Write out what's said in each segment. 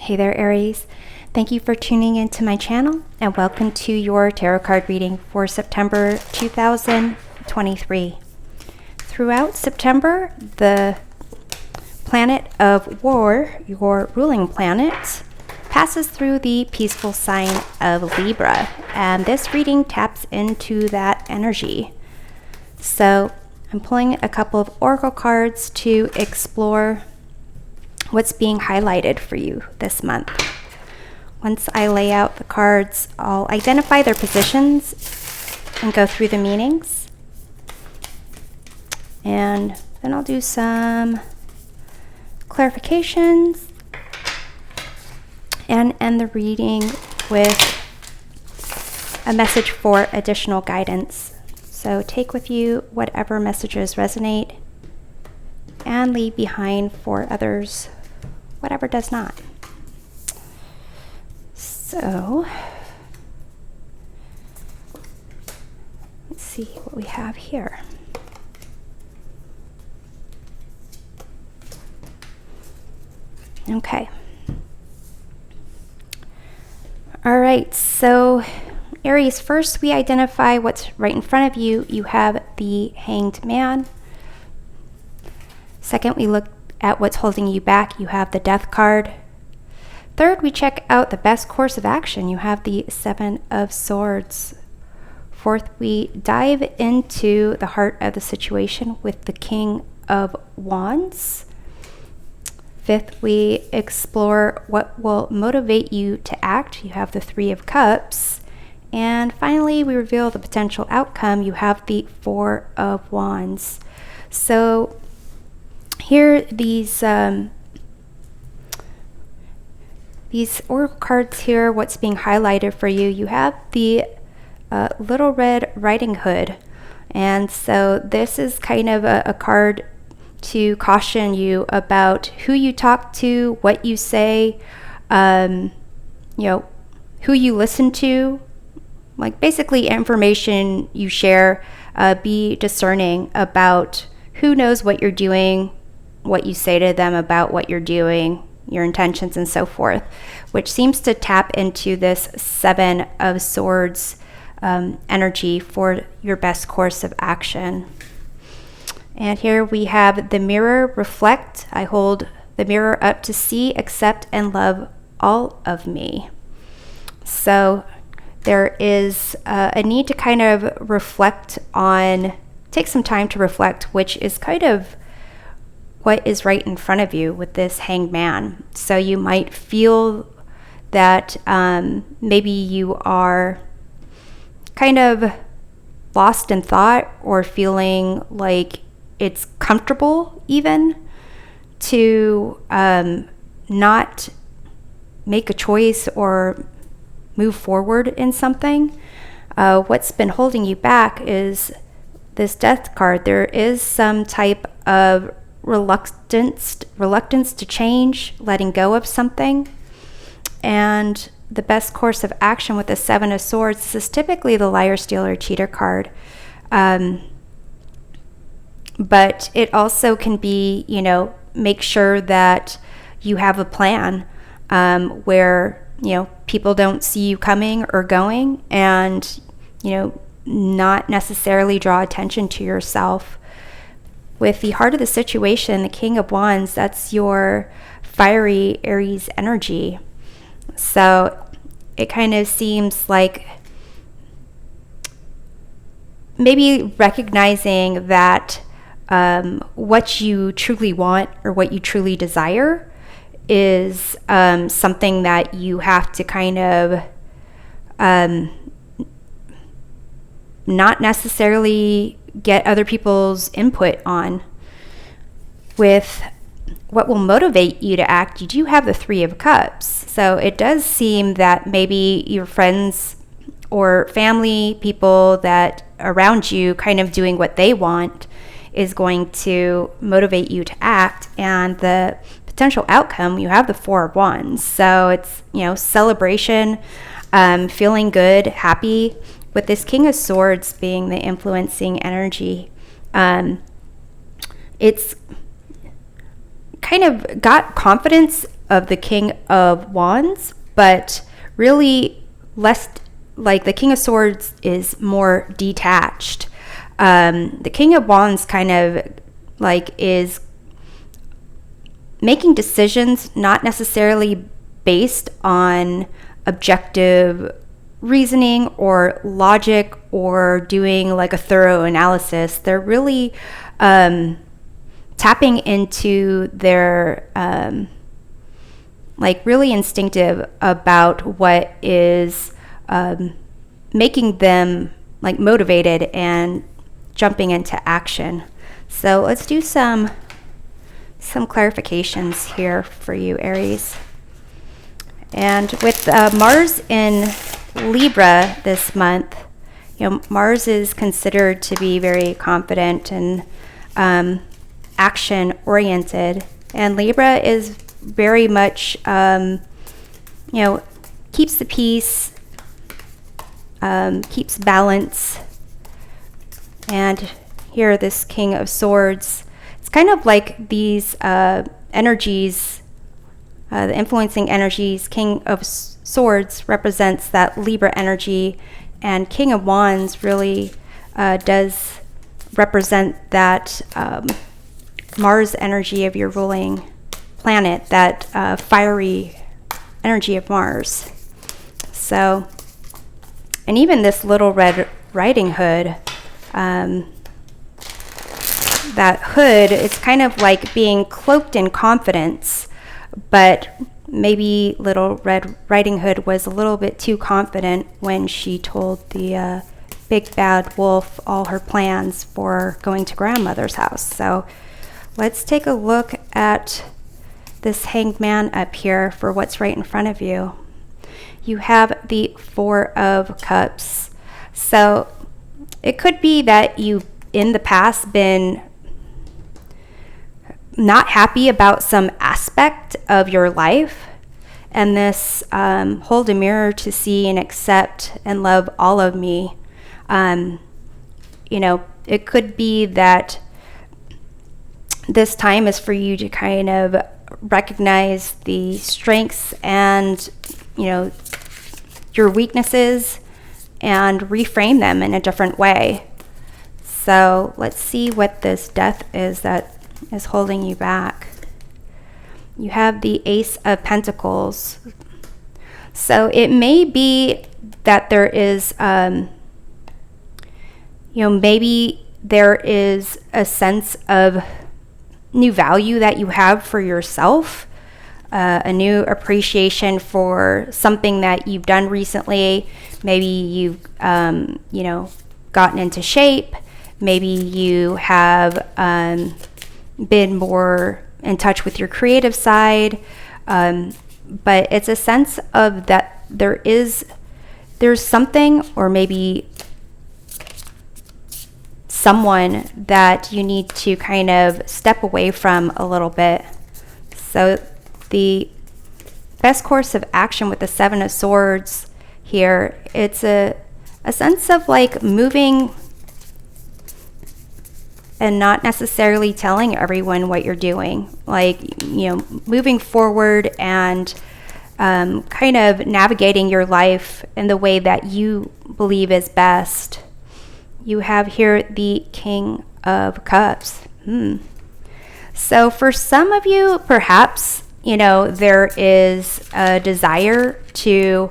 Hey there, Aries. Thank you for tuning into my channel and welcome to your tarot card reading for September 2023. Throughout September, the planet of war, your ruling planet, passes through the peaceful sign of Libra, and this reading taps into that energy. So I'm pulling a couple of oracle cards to explore what's being highlighted for you this month. Once I lay out the cards, I'll identify their positions and go through the meanings. And then I'll do some clarifications and end the reading with a message for additional guidance. So take with you whatever messages resonate and leave behind for others whatever does not. So let's see what we have here. Okay. All right, so Aries, first we identify what's right in front of you. You have the Hanged Man. Second, we look at what's holding you back. You have the Death card. Third, we check out the best course of action. You have the Seven of Swords. Fourth, we dive into the heart of the situation with the King of Wands. Fifth, we explore what will motivate you to act. You have the Three of Cups. And finally, we reveal the potential outcome. You have the Four of Wands. So here, these oracle cards here, what's being highlighted for you, you have the Little Red Riding Hood. And so this is kind of a card to caution you about who you talk to, what you say, who you listen to, like basically information you share. Be discerning about who knows what you're doing, what you say to them about what you're doing, your intentions and so forth, which seems to tap into this Seven of Swords energy for your best course of action. And here we have the Mirror, Reflect. I hold the mirror up to see, accept, and love all of me. So there is a need to kind of reflect on, take some time to reflect, which is kind of what is right in front of you with this Hanged Man. So you might feel that maybe you are kind of lost in thought or feeling like it's comfortable even to not make a choice or move forward in something. What's been holding you back is this Death card. There is some type of reluctance to change, letting go of something. And the best course of action with the Seven of Swords, this is typically the Liar, Stealer, Cheater card. But it also can be, make sure that you have a plan where, people don't see you coming or going, and, not necessarily draw attention to yourself. With the heart of the situation, the King of Wands, that's your fiery Aries energy. So it kind of seems like maybe recognizing that what you truly want or what you truly desire is something that you have to kind of not necessarily get other people's input on. With what will motivate you to act, you do have the Three of Cups. So it does seem that maybe your friends or family, people that around you kind of doing what they want, is going to motivate you to act. And the potential outcome, you have the Four of Wands. So it's, celebration, feeling good, happy. With this King of Swords being the influencing energy, it's kind of got confidence of the King of Wands, but really less, like the King of Swords is more detached. The King of Wands kind of like is making decisions not necessarily based on objective reasoning or logic or doing like a thorough analysis. They're really tapping into their like really instinctive about what is making them like motivated and jumping into action. So let's do some clarifications here for you, Aries. And with Mars in Libra this month, Mars is considered to be very confident and action oriented, and Libra is very much keeps the peace, keeps balance. And here, this King of Swords, it's kind of like these energies, the influencing energies. King of Swords represents that Libra energy, and King of Wands really does represent that Mars energy of your ruling planet, that fiery energy of Mars. So, and even this little Red Riding Hood, that hood, it's kind of like being cloaked in confidence, but maybe Little Red Riding Hood was a little bit too confident when she told the big bad wolf all her plans for going to grandmother's house. So let's take a look at this Hanged Man up here for what's right in front of you. You have the Four of Cups. So it could be that you in the past been not happy about some aspect of your life, and this hold a mirror to see and accept and love all of me. It could be that this time is for you to kind of recognize the strengths and your weaknesses and reframe them in a different way. So let's see what this Death is that is holding you back. You have the Ace of Pentacles. So it may be that there is, maybe there is a sense of new value that you have for yourself, a new appreciation for something that you've done recently. Maybe you've, gotten into shape. Maybe you have been more in touch with your creative side, but it's a sense of that there's something, or maybe someone that you need to kind of step away from a little bit. So the best course of action with the Seven of Swords here, it's a sense of like moving and not necessarily telling everyone what you're doing, like, moving forward and kind of navigating your life in the way that you believe is best. You have here the King of Cups. So for some of you, perhaps, there is a desire to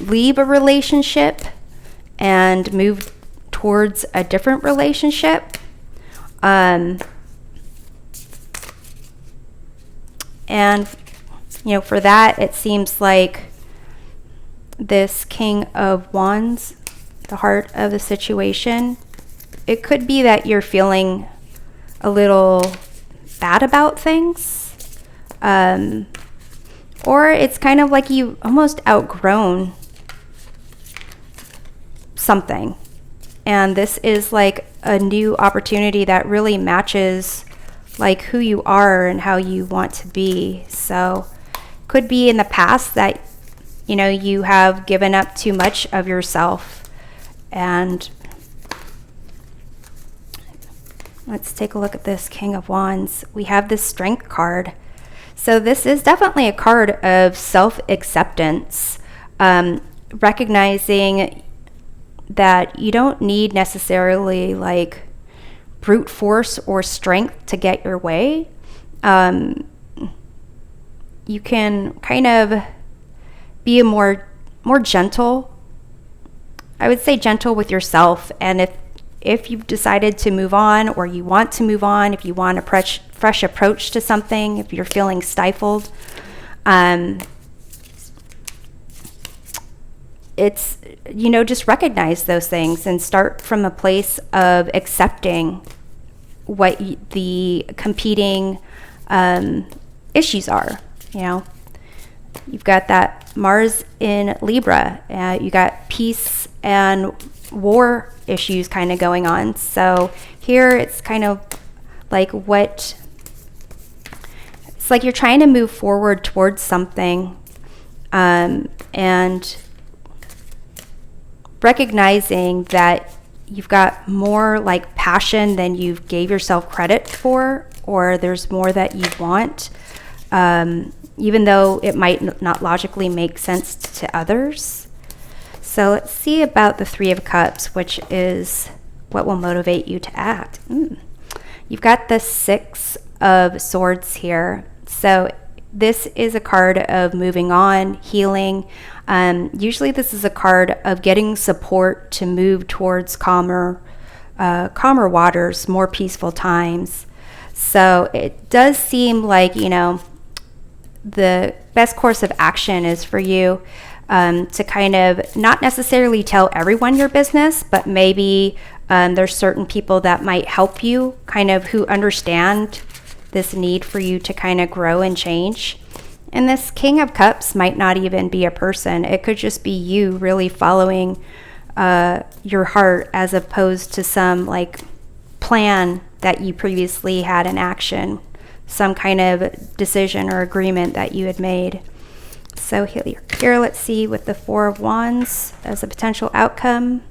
leave a relationship and move towards a different relationship. And for that, it seems like this King of Wands, the heart of the situation, it could be that you're feeling a little bad about things, or it's kind of like you almost outgrown something, and this is like a new opportunity that really matches like who you are and how you want to be. So could be in the past that you have given up too much of yourself. And let's take a look at this King of Wands. We have this Strength card. So this is definitely a card of self-acceptance, recognizing that you don't need necessarily like brute force or strength to get your way. You can kind of be a more gentle, I would say gentle with yourself. And if you've decided to move on, or you want to move on, if you want a fresh approach to something, if you're feeling stifled, it's, just recognize those things and start from a place of accepting what the competing issues are. You've got that Mars in Libra. You got peace and war issues kind of going on. So here it's kind of like it's like you're trying to move forward towards something, and recognizing that you've got more like passion than you gave yourself credit for, or there's more that you want, even though it might not logically make sense to others. So let's see about the Three of Cups, which is what will motivate you to act. You've got the Six of Swords here. So this is a card of moving on, healing. Usually this is a card of getting support to move towards calmer waters, more peaceful times. So it does seem like, the best course of action is for you to kind of not necessarily tell everyone your business, but maybe there's certain people that might help you, kind of who understand this need for you to kind of grow and change. And this King of Cups might not even be a person. It could just be you really following your heart, as opposed to some like plan that you previously had in action, some kind of decision or agreement that you had made. So here let's see, with the Four of Wands as a potential outcome,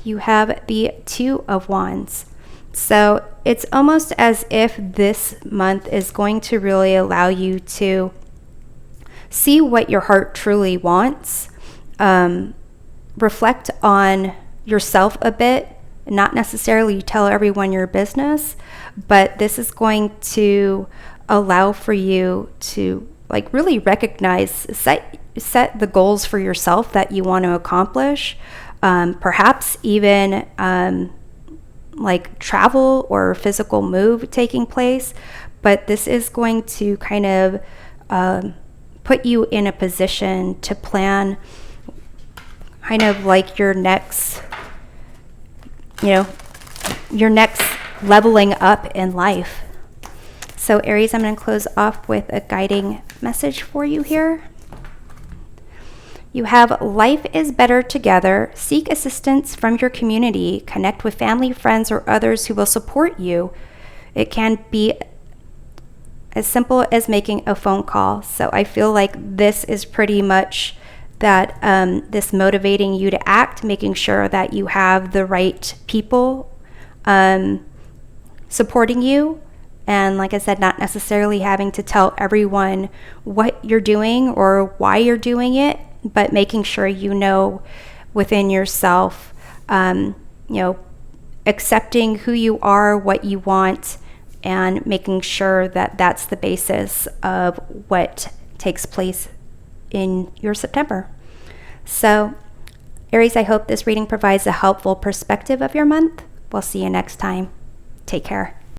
you have the Two of Wands. So it's almost as if this month is going to really allow you to see what your heart truly wants, reflect on yourself a bit, not necessarily tell everyone your business, but this is going to allow for you to like really recognize, set the goals for yourself that you want to accomplish, perhaps even like travel or physical move taking place. But this is going to kind of put you in a position to plan kind of like your next leveling up in life. So Aries, I'm going to close off with a guiding message for you here. You have life is better together. Seek assistance from your community. Connect with family, friends, or others who will support you. It can be as simple as making a phone call. So I feel like this is pretty much that, this motivating you to act, making sure that you have the right people supporting you. And like I said, not necessarily having to tell everyone what you're doing or why you're doing it, but making sure you know within yourself, accepting who you are, what you want, and making sure that that's the basis of what takes place in your September. So, Aries, I hope this reading provides a helpful perspective of your month. We'll see you next time. Take care.